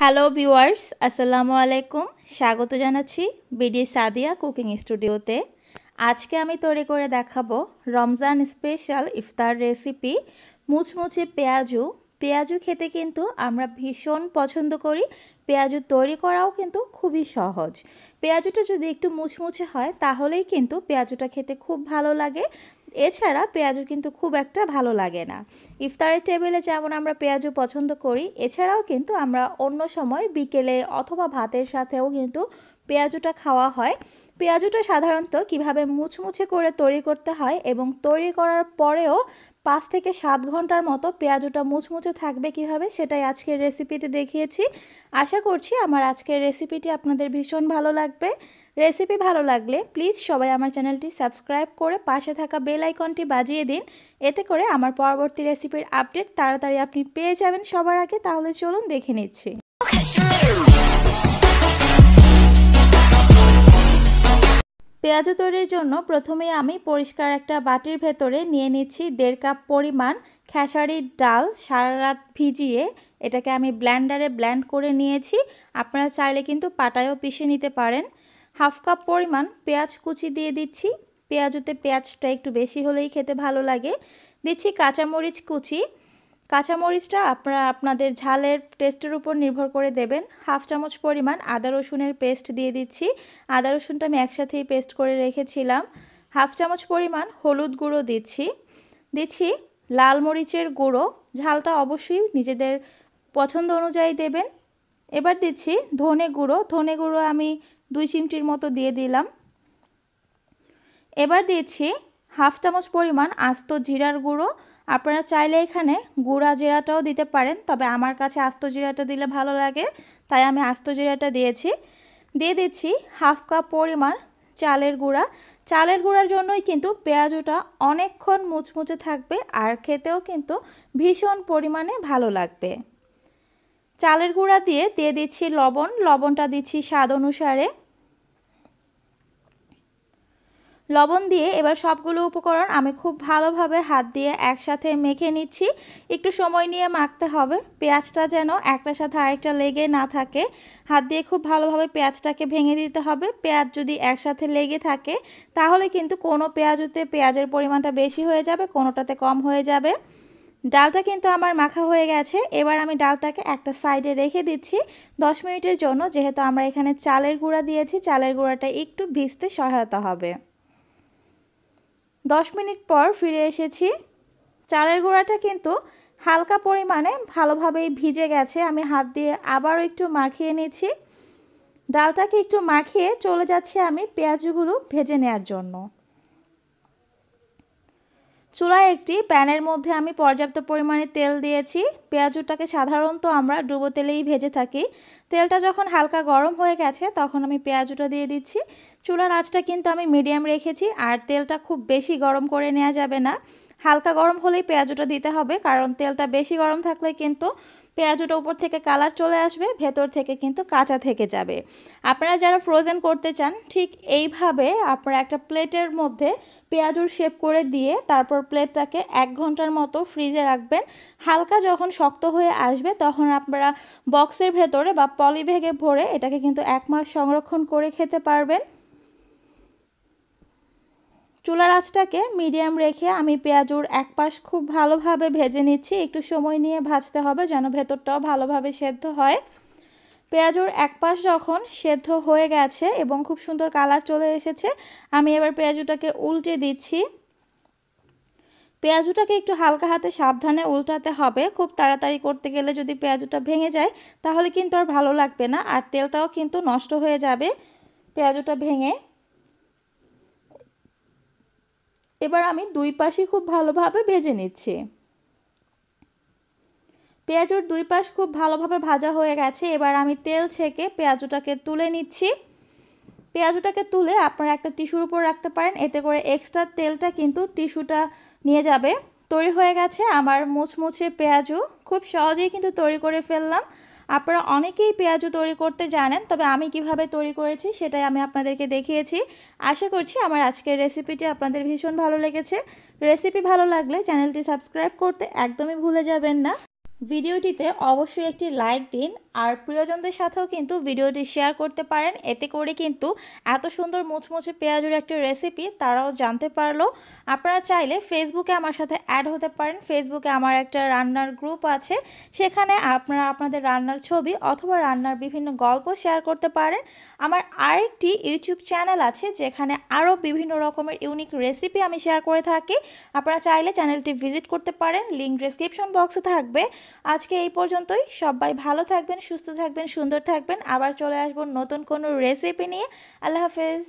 Hello viewers, আসসালামু আলাইকুম। স্বাগত জানাচ্ছি বিডি সাদিয়া কুকিং স্টুডিওতে। আজকে আমি তৈরি করে দেখাবো রমজান স্পেশাল ইফতার রেসিপি মুচমুচে পেঁয়াজু। পেঁয়াজু খেতে কিন্তু আমরা ভীষণ পছন্দ করি। পেঁয়াজু তৈরি করাও কিন্তু খুবই সহজ। পেঁয়াজুটা যদি একটু মুচমুচে হয় তাহলেই কিন্তু পেঁয়াজুটা খেতে খুব ভালো লাগে। এছাড়া পেঁয়াজু কিন্তু খুব একটা ভালো লাগে না। ইফতারের টেবিলে যেমন আমরা পেঁয়াজু পছন্দ করি, এছাড়াও কিন্তু আমরা অন্য সময় বিকেলে অথবা ভাতের সাথেও কিন্তু পেঁয়াজুটা খাওয়া হয়। পেঁয়াজুটা সাধারণত কিভাবে মুচমুচে করে তৈরি করতে হয় এবং তৈরি করার পরেও 5 থেকে 7 ঘন্টার মতো পেঁয়াজুটা মুচমুচে থাকবে কিভাবে, সেটাই আজকের রেসিপিতে দেখিয়েছি। আশা করছি আমার আজকের রেসিপিটি আপনাদের ভীষণ ভালো লাগবে। রেসিপি ভালো লাগলে প্লিজ সবাই আমার চ্যানেলটি সাবস্ক্রাইব করে পাশে থাকা বেল আইকনটি বাজিয়ে দিন। এতে করে আমার পরবর্তী রেসিপির আপডেট তাড়াতাড়ি আপনি পেয়ে যাবেন সবার আগে। তাহলে চলুন দেখে নিচ্ছি। পেঁয়াজু তৈরির জন্য প্রথমে আমি পরিষ্কার একটা বাটির ভেতরে নিয়ে নিচ্ছি 1.5 কাপ পরিমাণ খেসারির ডাল সারা রাত ভিজিয়ে। এটাকে আমি ব্লেন্ডারে ব্লেন্ড করে নিয়েছি। আপনারা চাইলে কিন্তু পাটায়ও পিষে নিতে পারেন। 1/2 কাপ পরিমাণ পেঁয়াজ কুচি দিয়ে দিচ্ছি। পেঁয়াজুতে পেঁয়াজটা একটু বেশি হলেই খেতে ভালো লাগে। দিচ্ছি কাঁচামরিচ কুচি। কাঁচামরিচটা আপনারা আপনাদের ঝালের টেস্টের উপর নির্ভর করে দেবেন। 1/2 চামচ পরিমাণ আদা রসুনের পেস্ট দিয়ে দিচ্ছি। আদা রসুনটা আমি একসাথেই পেস্ট করে রেখেছিলাম। 1/2 চামচ পরিমাণ হলুদ গুঁড়ো দিচ্ছি লাল মরিচের গুঁড়ো। ঝালটা অবশ্যই নিজেদের পছন্দ অনুযায়ী দেবেন। এবার দিচ্ছি ধনে গুঁড়ো আমি 2 চিমটির মতো দিয়ে দিলাম। এবার দিচ্ছি 1/2 চামচ পরিমাণ আস্ত জিরার গুঁড়ো। আপনারা চাইলে এখানে গুঁড়া জিরাটাও দিতে পারেন, তবে আমার কাছে আস্ত জিরাটা দিলে ভালো লাগে, তাই আমি আস্ত জিরাটা দিয়েছি। দিয়ে দিচ্ছি 1/2 কাপ পরিমাণ চালের গুঁড়া। চালের গুঁড়ার জন্যই কিন্তু পেঁয়াজুটা অনেকক্ষণ মুচমুচে থাকবে আর খেতেও কিন্তু ভীষণ পরিমাণে ভালো লাগবে। চালের গুঁড়া দিয়ে দিচ্ছি লবণটা দিচ্ছি স্বাদ অনুসারে। লবণ দিয়ে এবার সবগুলো উপকরণ আমি খুব ভালোভাবে হাত দিয়ে একসাথে মেখে নিচ্ছি। একটু সময় নিয়ে মাখতে হবে, পেঁয়াজটা যেন একটার সাথে আরেকটা লেগে না থাকে। হাত দিয়ে খুব ভালোভাবে পেঁয়াজটাকে ভেঙে দিতে হবে। পেঁয়াজ যদি একসাথে লেগে থাকে তাহলে কিন্তু কোনো পেঁয়াজুতে পেঁয়াজের পরিমাণটা বেশি হয়ে যাবে, কোনোটাতে কম হয়ে যাবে। ডালটা কিন্তু আমার মাখা হয়ে গেছে। এবার আমি ডালটাকে একটা সাইডে রেখে দিচ্ছি 10 মিনিটের জন্য। যেহেতু আমরা এখানে চালের গুঁড়া দিয়েছি, চালের গুঁড়াটা একটু ভিজতে সহায়তা হবে। 10 মিনিট পর ফিরে এসেছি। চালের গুঁড়াটা কিন্তু হালকা পরিমাণে ভালোভাবেই ভিজে গেছে। আমি হাত দিয়ে আবারও একটু মাখিয়ে নিচ্ছি। ডালটাকে একটু মাখিয়ে চলে যাচ্ছি আমি পেঁয়াজগুলো ভেজে নেওয়ার জন্য। চুলায় একটি প্যানের মধ্যে আমি পর্যাপ্ত পরিমাণে তেল দিয়েছি। পেঁয়াজুটাকে সাধারণত আমরা ডুবো তেলেই ভেজে থাকি। তেলটা যখন হালকা গরম হয়ে গেছে তখন আমি পেঁয়াজুটা দিয়ে দিচ্ছি। চুলার আঁচটা কিন্তু আমি মিডিয়াম রেখেছি, আর তেলটা খুব বেশি গরম করে নেওয়া যাবে না। হালকা গরম হলেই পেঁয়াজুটা দিতে হবে, কারণ তেলটা বেশি গরম থাকলে কিন্তু পেঁয়াজুটা উপর থেকে কালার চলে আসবে, ভেতর থেকে কিন্তু কাঁচা থেকে যাবে। আপনারা যারা ফ্রোজেন করতে চান ঠিক এইভাবে আপনারা একটা প্লেটের মধ্যে পেঁয়াজুর শেপ করে দিয়ে তারপর প্লেটটাকে 1 ঘন্টার মতো ফ্রিজে রাখবেন। হালকা যখন শক্ত হয়ে আসবে তখন আপনারা বক্সের ভেতরে বা পলি ব্যাগে ভরে এটাকে কিন্তু 1 মাস সংরক্ষণ করে খেতে পারবেন। চুলার আঁচটাকে মিডিয়াম রেখে আমি পেঁয়াজুর এক পাশ খুব ভালোভাবে ভেজে নিচ্ছি। একটু সময় নিয়ে ভাজতে হবে যেন ভেতরটাও ভালোভাবে সেদ্ধ হয়। পেঁয়াজুর এক পাশ যখন সেদ্ধ হয়ে গেছে এবং খুব সুন্দর কালার চলে এসেছে, আমি এবার পেঁয়াজুটাকে উল্টে দিচ্ছি। পেঁয়াজুটাকে একটু হালকা হাতে সাবধানে উল্টাতে হবে। খুব তাড়াতাড়ি করতে গেলে যদি পেঁয়াজুটা ভেঙে যায় তাহলে কিন্তু আর ভালো লাগবে না, আর তেলটাও কিন্তু নষ্ট হয়ে যাবে পেঁয়াজুটা ভেঙে। এবার আমি 2 পাশই খুব ভালোভাবে ভেজে নিচ্ছি। পেঁয়াজুর 2 পাশ খুব ভালোভাবে ভাজা হয়ে গেছে। এবার আমি তেল ছেঁকে পেঁয়াজুটাকে তুলে নিচ্ছি। পেঁয়াজুটাকে তুলে আপনারা একটা টিস্যুর উপর রাখতে পারেন, এতে করে এক্সট্রা তেলটা কিন্তু টিস্যুটা নিয়ে যাবে। তৈরি হয়ে গেছে আমার মুচমুচে পেঁয়াজু। খুব সহজেই কিন্তু তৈরি করে ফেললাম। আপনারা অনেকেই পেঁয়াজু তৈরি করতে জানেন, তবে আমি কিভাবে তৈরি করেছি সেটাই আমি আপনাদেরকে দেখিয়েছি। আশা করছি আমার আজকের রেসিপিটি আপনাদের ভীষণ ভালো লেগেছে। রেসিপি ভালো লাগলে চ্যানেলটি সাবস্ক্রাইব করতে একদমই ভুলে যাবেন না। ভিডিওটিতে অবশ্যই একটি লাইক দিন আর প্রিয়জনদের সাথেও কিন্তু ভিডিওটি শেয়ার করতে পারেন। এতে করে কিন্তু এত সুন্দর মুচমুচে পেঁয়াজুর একটা রেসিপি তারাও জানতে পারলো। আপনারা চাইলে ফেসবুকে আমার সাথে অ্যাড হতে পারেন। ফেসবুকে আমার একটা রান্নার গ্রুপ আছে, সেখানে আপনারা আপনাদের রান্নার ছবি অথবা রান্নার বিভিন্ন গল্প শেয়ার করতে পারেন। আমার আরেকটি ইউটিউব চ্যানেল আছে যেখানে আরও বিভিন্ন রকমের ইউনিক রেসিপি আমি শেয়ার করে থাকি। আপনারা চাইলে চ্যানেলটি ভিজিট করতে পারেন, লিঙ্ক ডেসক্রিপশন বক্সে থাকবে। আজকে এই পর্যন্তই। সবাই ভালো থাকবেন, সুস্থ থাকবেন, সুন্দর থাকবেন। আবার চলে আসবো নতুন কোনো রেসিপি নিয়ে। আল্লাহ হাফেজ।